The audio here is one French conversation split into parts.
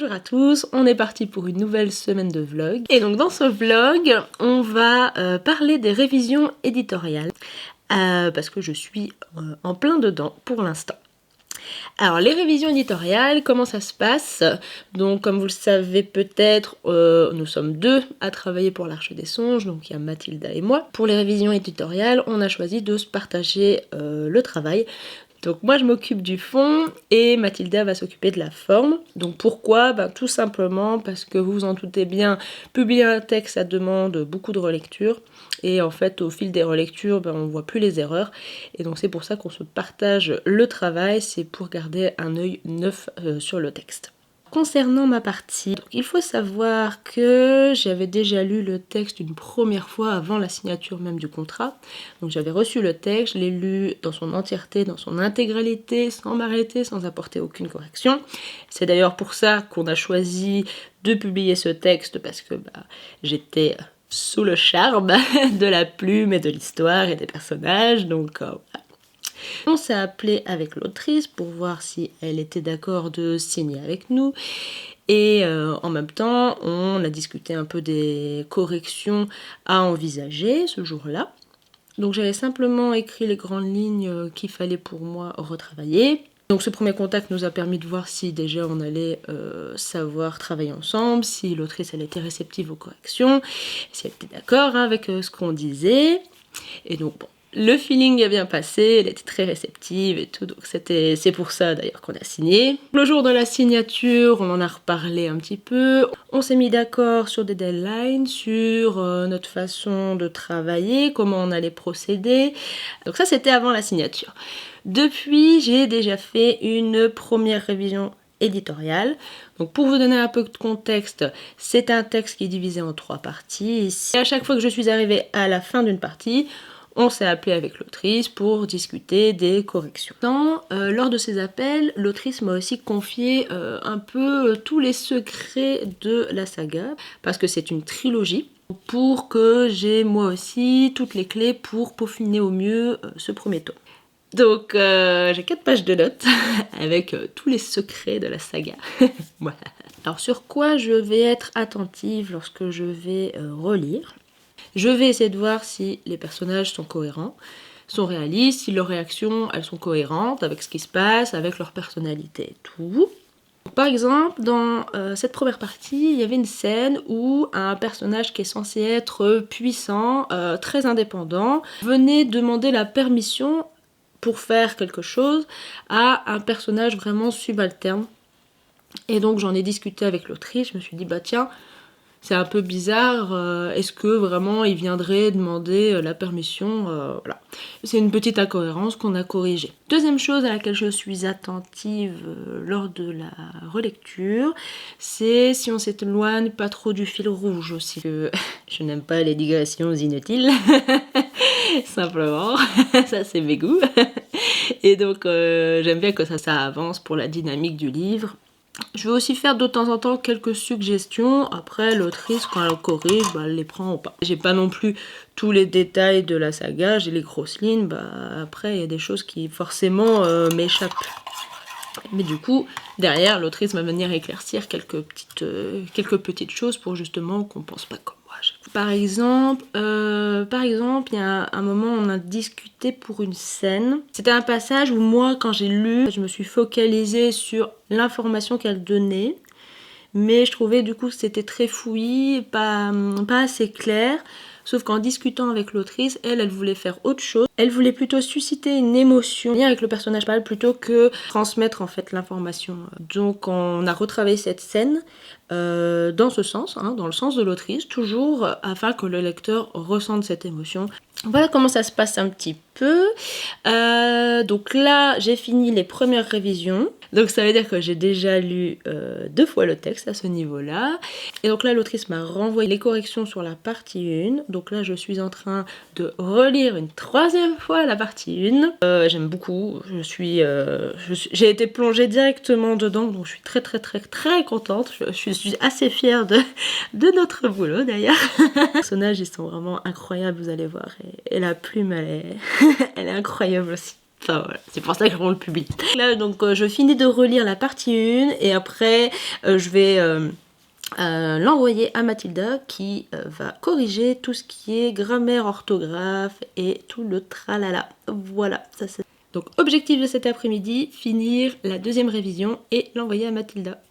Bonjour à tous, on est parti pour une nouvelle semaine de vlog. Et donc dans ce vlog, on va parler des révisions éditoriales parce que je suis en plein dedans pour l'instant. Alors les révisions éditoriales, comment ça se passe? Donc comme vous le savez peut-être, nous sommes deux à travailler pour l'Arche des Songes, donc il y a Mathilda et moi. Pour les révisions éditoriales, on a choisi de se partager le travail. Donc moi je m'occupe du fond et Mathilda va s'occuper de la forme. Donc pourquoi? Tout simplement parce que vous vous en doutez bien, publier un texte ça demande beaucoup de relecture. Et en fait au fil des relectures on voit plus les erreurs. Et donc c'est pour ça qu'on se partage le travail, c'est pour garder un œil neuf sur le texte. Concernant ma partie, il faut savoir que j'avais déjà lu le texte une première fois avant la signature même du contrat. Donc j'avais reçu le texte, je l'ai lu dans son entièreté, dans son intégralité, sans m'arrêter, sans apporter aucune correction. C'est d'ailleurs pour ça qu'on a choisi de publier ce texte, parce que j'étais sous le charme de la plume et de l'histoire et des personnages, donc voilà. On s'est appelé avec l'autrice pour voir si elle était d'accord de signer avec nous et en même temps on a discuté un peu des corrections à envisager ce jour-là. Donc j'avais simplement écrit les grandes lignes qu'il fallait pour moi retravailler. Donc ce premier contact nous a permis de voir si déjà on allait savoir travailler ensemble, si l'autrice elle était réceptive aux corrections, si elle était d'accord avec ce qu'on disait. Et donc bon, le feeling a bien passé, elle était très réceptive et tout, donc c'est pour ça d'ailleurs qu'on a signé. Le jour de la signature, on en a reparlé un petit peu. On s'est mis d'accord sur des deadlines, sur notre façon de travailler, comment on allait procéder. Donc ça c'était avant la signature. Depuis, j'ai déjà fait une première révision éditoriale. Donc pour vous donner un peu de contexte, c'est un texte qui est divisé en 3 parties. Et à chaque fois que je suis arrivée à la fin d'une partie, on s'est appelé avec l'autrice pour discuter des corrections. Lors de ces appels, l'autrice m'a aussi confié un peu tous les secrets de la saga, parce que c'est une trilogie, pour que j'ai moi aussi toutes les clés pour peaufiner au mieux ce premier tome. Donc j'ai 4 pages de notes avec tous les secrets de la saga. Voilà. Alors sur quoi je vais être attentive lorsque je vais relire? Je vais essayer de voir si les personnages sont cohérents, sont réalistes, si leurs réactions elles sont cohérentes avec ce qui se passe, avec leur personnalité et tout. Par exemple, dans cette première partie, il y avait une scène où un personnage qui est censé être puissant, très indépendant, venait demander la permission pour faire quelque chose à un personnage vraiment subalterne. Et donc j'en ai discuté avec l'autrice, je me suis dit tiens, c'est un peu bizarre, est-ce que vraiment il viendrait demander la permission, voilà. C'est une petite incohérence qu'on a corrigée. Deuxième chose à laquelle je suis attentive lors de la relecture, c'est si on s'éloigne pas trop du fil rouge aussi. Je n'aime pas les digressions inutiles, simplement, ça c'est mes goûts. Et donc j'aime bien que ça avance pour la dynamique du livre. Je vais aussi faire de temps en temps quelques suggestions, après l'autrice quand elle corrige, elle les prend ou pas. J'ai pas non plus tous les détails de la saga, j'ai les grosses lignes, après il y a des choses qui forcément m'échappent. Mais du coup, derrière, l'autrice va venir éclaircir quelques petites choses pour justement qu'on pense pas comme moi. Par exemple, il y a un moment on a discuté pour une scène. C'était un passage où moi, quand j'ai lu, je me suis focalisée sur l'information qu'elle donnait. Mais je trouvais du coup que c'était très fouillis, pas assez clair. Sauf qu'en discutant avec l'autrice, elle voulait faire autre chose. Elle voulait plutôt susciter une émotion avec le personnage principal plutôt que transmettre en fait l'information. Donc on a retravaillé cette scène dans ce sens, dans le sens de l'autrice, toujours afin que le lecteur ressente cette émotion. Voilà comment ça se passe un petit peu. Donc là, j'ai fini les premières révisions. Donc ça veut dire que j'ai déjà lu 2 fois le texte à ce niveau-là. Et donc là, l'autrice m'a renvoyé les corrections sur la partie 1. Donc là, je suis en train de relire une 3e fois la partie 1. J'aime beaucoup. J'ai été plongée directement dedans, donc je suis très contente. Je suis assez fière de notre boulot d'ailleurs. Les personnages, ils sont vraiment incroyables, vous allez voir. Et la plume, elle est incroyable aussi. Enfin voilà, c'est pour ça qu'on le publie. Là donc je finis de relire la partie 1 et après je vais l'envoyer à Mathilda qui va corriger tout ce qui est grammaire, orthographe et tout le tralala. Voilà, ça c'est... Donc objectif de cet après-midi, finir la deuxième révision et l'envoyer à Mathilda.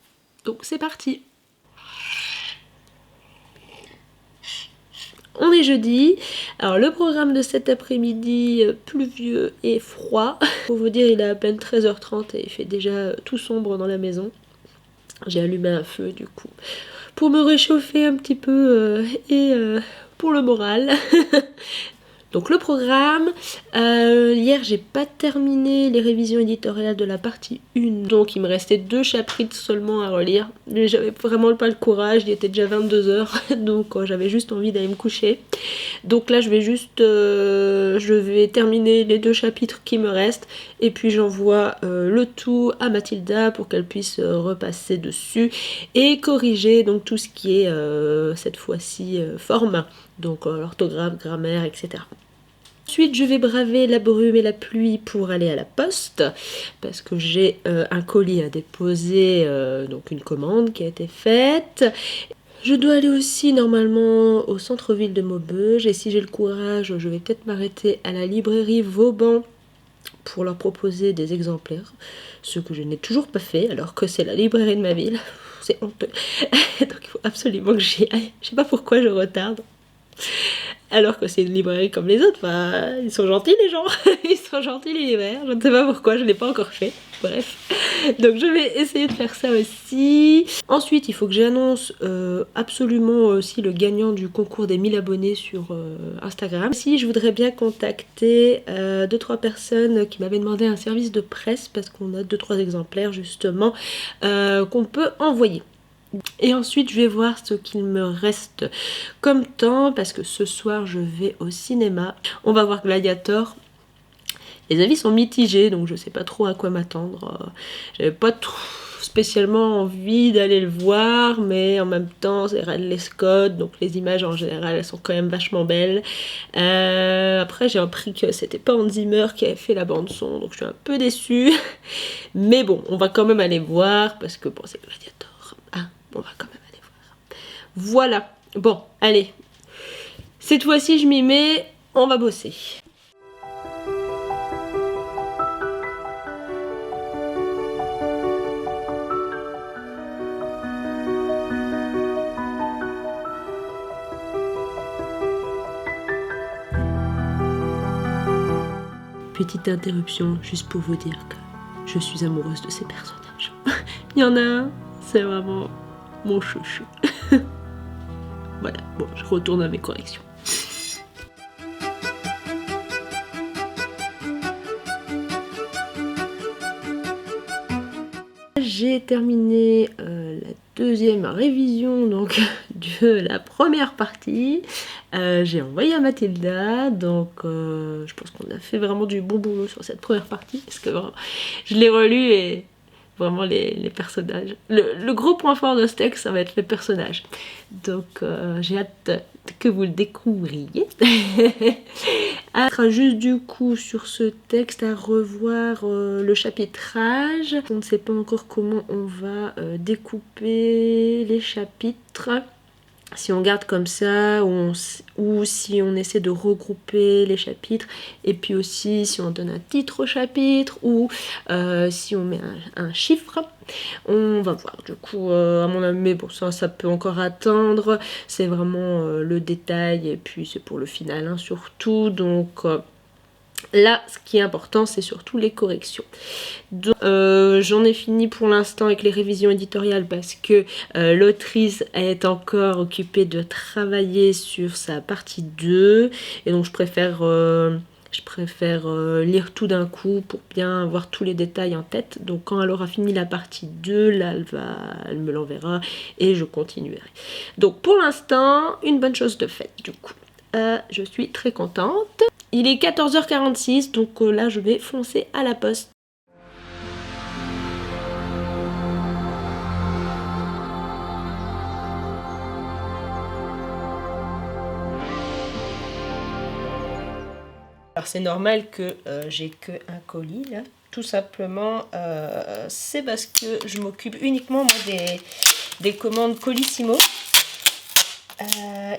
Donc c'est parti. On est jeudi, alors le programme de cet après-midi pluvieux et froid. Pour vous dire, il est à peine 13h30 et il fait déjà tout sombre dans la maison. J'ai allumé un feu du coup pour me réchauffer un petit peu et pour le moral. Donc le programme, hier j'ai pas terminé les révisions éditoriales de la partie 1, donc il me restait 2 chapitres seulement à relire, mais j'avais vraiment pas le courage, il était déjà 22h, donc j'avais juste envie d'aller me coucher. Donc là je vais terminer les 2 chapitres qui me restent, et puis j'envoie le tout à Mathilda pour qu'elle puisse repasser dessus, et corriger donc tout ce qui est cette fois-ci forme, donc l'orthographe, grammaire, etc. Ensuite, je vais braver la brume et la pluie pour aller à la poste parce que j'ai un colis à déposer, donc une commande qui a été faite. Je dois aller aussi normalement au centre-ville de Maubeuge et si j'ai le courage, je vais peut-être m'arrêter à la librairie Vauban pour leur proposer des exemplaires, ce que je n'ai toujours pas fait alors que c'est la librairie de ma ville. C'est honteux. Donc il faut absolument que j'y aille. Je sais pas pourquoi je retarde. Alors que c'est une librairie comme les autres, enfin, ils sont gentils les gens, ils sont gentils les libraires, je ne sais pas pourquoi, je ne l'ai pas encore fait, bref. Donc je vais essayer de faire ça aussi. Ensuite, il faut que j'annonce absolument aussi le gagnant du concours des 1000 abonnés sur Instagram. Si je voudrais bien contacter 2-3 personnes qui m'avaient demandé un service de presse, parce qu'on a 2-3 exemplaires justement qu'on peut envoyer. Et ensuite je vais voir ce qu'il me reste comme temps parce que ce soir je vais au cinéma. On va voir Gladiator. Les avis sont mitigés donc je sais pas trop à quoi m'attendre. J'avais pas spécialement envie d'aller le voir mais en même temps c'est Ridley Scott donc les images en général elles sont quand même vachement belles. Après j'ai appris que c'était pas Hans Zimmer qui avait fait la bande son donc je suis un peu déçue. Mais bon on va quand même aller voir parce que bon c'est Gladiator. On va quand même aller voir. Voilà. Bon, allez. Cette fois-ci, je m'y mets. On va bosser. Petite interruption, juste pour vous dire que je suis amoureuse de ces personnages. Il y en a un, c'est vraiment... mon chouchou. Voilà, bon, je retourne à mes corrections. J'ai terminé la deuxième révision donc de la première partie. J'ai envoyé à Mathilda, donc je pense qu'on a fait vraiment du bon boulot sur cette première partie parce que vraiment, je l'ai relu et vraiment les personnages. Le gros point fort de ce texte, ça va être les personnages. Donc j'ai hâte que vous le découvriez. Juste du coup sur ce texte à revoir le chapitrage. On ne sait pas encore comment on va découper les chapitres. Si on garde comme ça ou si on essaie de regrouper les chapitres et puis aussi si on donne un titre au chapitre ou si on met un chiffre, on va voir du coup à mon avis, mais bon ça peut encore attendre, c'est vraiment le détail et puis c'est pour le final hein, surtout donc là, ce qui est important, c'est surtout les corrections. Donc, j'en ai fini pour l'instant avec les révisions éditoriales parce que l'autrice est encore occupée de travailler sur sa partie 2. Et donc, je préfère lire tout d'un coup pour bien avoir tous les détails en tête. Donc, quand elle aura fini la partie 2, là, elle me l'enverra et je continuerai. Donc, pour l'instant, une bonne chose de faite, du coup. Je suis très contente. Il est 14h46, donc là je vais foncer à la poste. Alors c'est normal que j'ai que un colis là. Tout simplement, c'est parce que je m'occupe uniquement moi, des commandes Colissimo.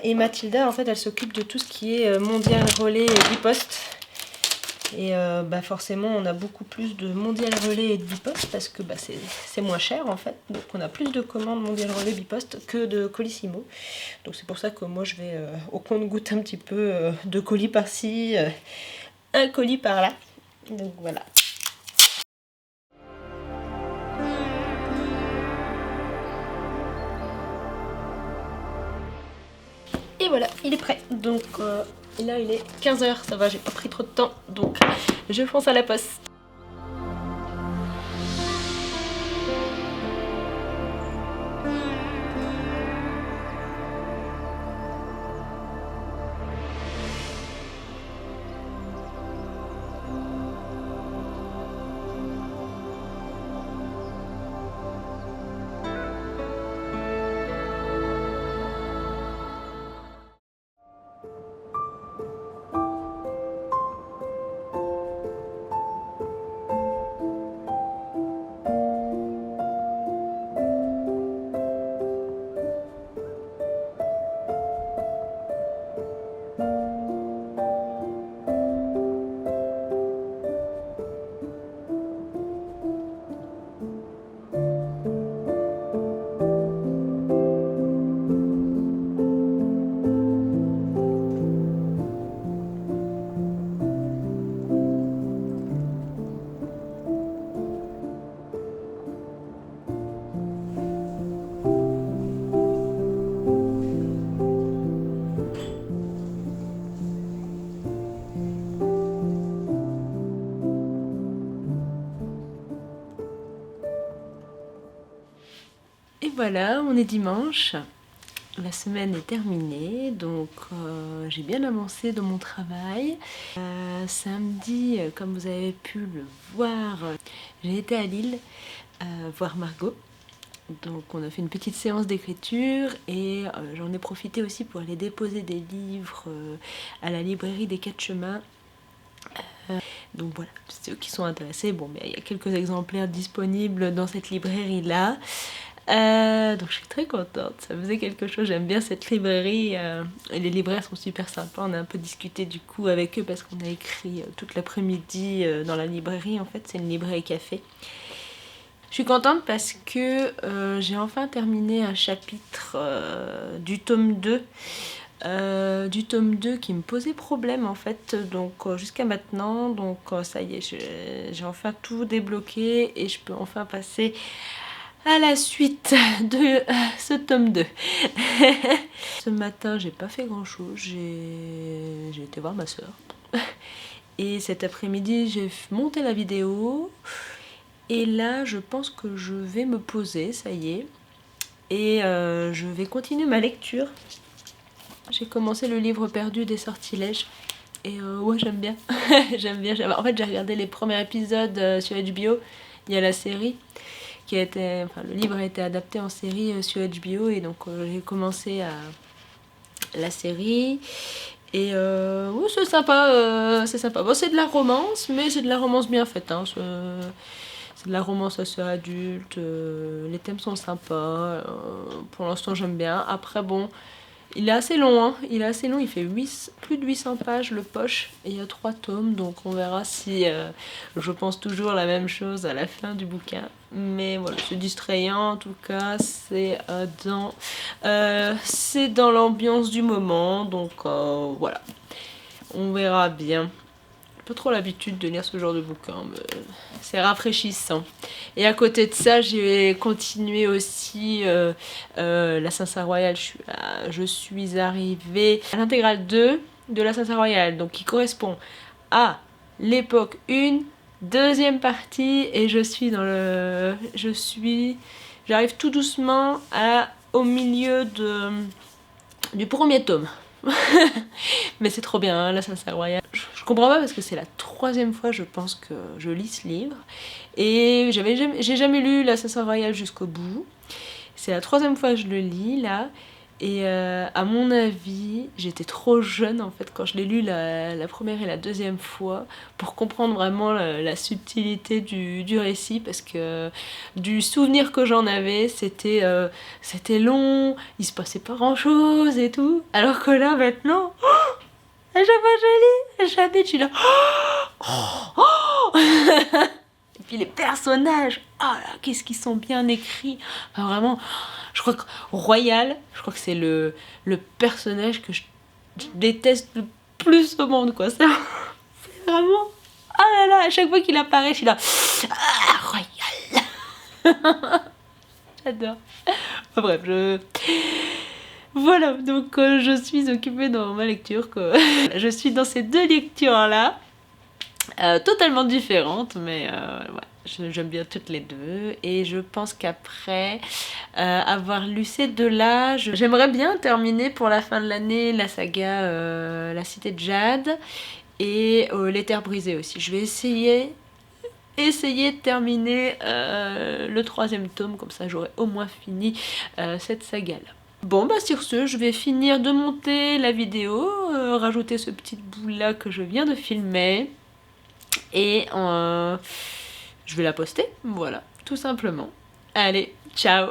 Et Mathilda, en fait, elle s'occupe de tout ce qui est mondial relais et biposte. Et forcément, on a beaucoup plus de mondial relais et de biposte parce que c'est moins cher en fait. Donc on a plus de commandes mondial relais biposte que de Colissimo. Donc c'est pour ça que moi je vais au compte-goutte un petit peu de colis par-ci, un colis par-là. Donc voilà. Et voilà, il est prêt. Donc là il est 15 h, ça va, j'ai pas pris trop de temps. Donc je fonce à la poste. Et voilà, on est dimanche, la semaine est terminée, donc j'ai bien avancé dans mon travail. Samedi, comme vous avez pu le voir, j'ai été à Lille voir Margot. Donc on a fait une petite séance d'écriture et j'en ai profité aussi pour aller déposer des livres à la librairie des 4 chemins. Donc voilà, ceux qui sont intéressés, bon, mais il y a quelques exemplaires disponibles dans cette librairie-là. Donc je suis très contente, ça faisait quelque chose, j'aime bien cette librairie, et les libraires sont super sympas, on a un peu discuté du coup avec eux parce qu'on a écrit toute l'après-midi dans la librairie, en fait c'est une librairie café. Je suis contente parce que j'ai enfin terminé un chapitre du tome 2. Qui me posait problème en fait, donc jusqu'à maintenant, donc ça y est, j'ai enfin tout débloqué et je peux enfin passer à la suite de ce tome 2. Ce matin j'ai pas fait grand chose, j'ai été voir ma soeur et cet après-midi j'ai monté la vidéo et là je pense que je vais me poser, ça y est, et je vais continuer ma lecture. J'ai commencé le livre perdu des sortilèges et ouais, j'aime bien. j'aime bien. En fait j'ai regardé les premiers épisodes sur HBO, il y a la série qui a été, enfin le livre a été adapté en série sur HBO et donc j'ai commencé la série et ouais, c'est sympa, c'est sympa. Bon, c'est de la romance, mais c'est de la romance bien faite, hein. C'est de la romance assez adulte, les thèmes sont sympas, pour l'instant j'aime bien. Après bon, il est assez long, hein. Il est assez long, il fait plus de 800 pages le poche et il y a 3 tomes, donc on verra si je pense toujours la même chose à la fin du bouquin. Mais voilà, c'est distrayant en tout cas, c'est dans l'ambiance du moment, donc voilà, on verra bien. Pas trop l'habitude de lire ce genre de bouquin, mais c'est rafraîchissant. Et à côté de ça, j'ai continué aussi l'Assassin Royal. Je suis arrivée à l'intégrale 2 de l'Assassin Royal, donc qui correspond à l'époque 1, deuxième partie, et j'arrive tout doucement au milieu du premier tome. Mais c'est trop bien, hein, l'Assassin Royal. Je comprends pas parce que c'est la 3e fois je pense que je lis ce livre et j'ai jamais lu l'Assassin Royal jusqu'au bout. C'est la 3e fois que je le lis là Et à mon avis, j'étais trop jeune en fait quand je l'ai lu la première et la deuxième fois pour comprendre vraiment la subtilité du récit, parce que du souvenir que j'en avais, c'était long, il se passait pas grand chose et tout, alors que là maintenant, à chaque fois que je lis, je suis là, et puis les personnages, oh là, qu'est-ce qu'ils sont bien écrits, enfin, vraiment. Je crois que Royal, je crois que c'est le personnage que je déteste le plus au monde, quoi. C'est vraiment... Ah là là, à chaque fois qu'il apparaît, je suis là... Ah, Royal. J'adore. Enfin, bref, Voilà, donc je suis occupée dans ma lecture, quoi. Je suis dans ces deux lectures-là, totalement différentes, mais ouais. J'aime bien toutes les deux, et je pense qu'après avoir lu ces deux-là, j'aimerais bien terminer pour la fin de l'année la saga La Cité de Jade et Les Terres Brisées aussi. Je vais essayer de terminer le 3e tome, comme ça j'aurai au moins fini cette saga-là. Bon bah sur ce, je vais finir de monter la vidéo, rajouter ce petit bout-là que je viens de filmer, et je vais la poster, voilà, tout simplement. Allez, ciao!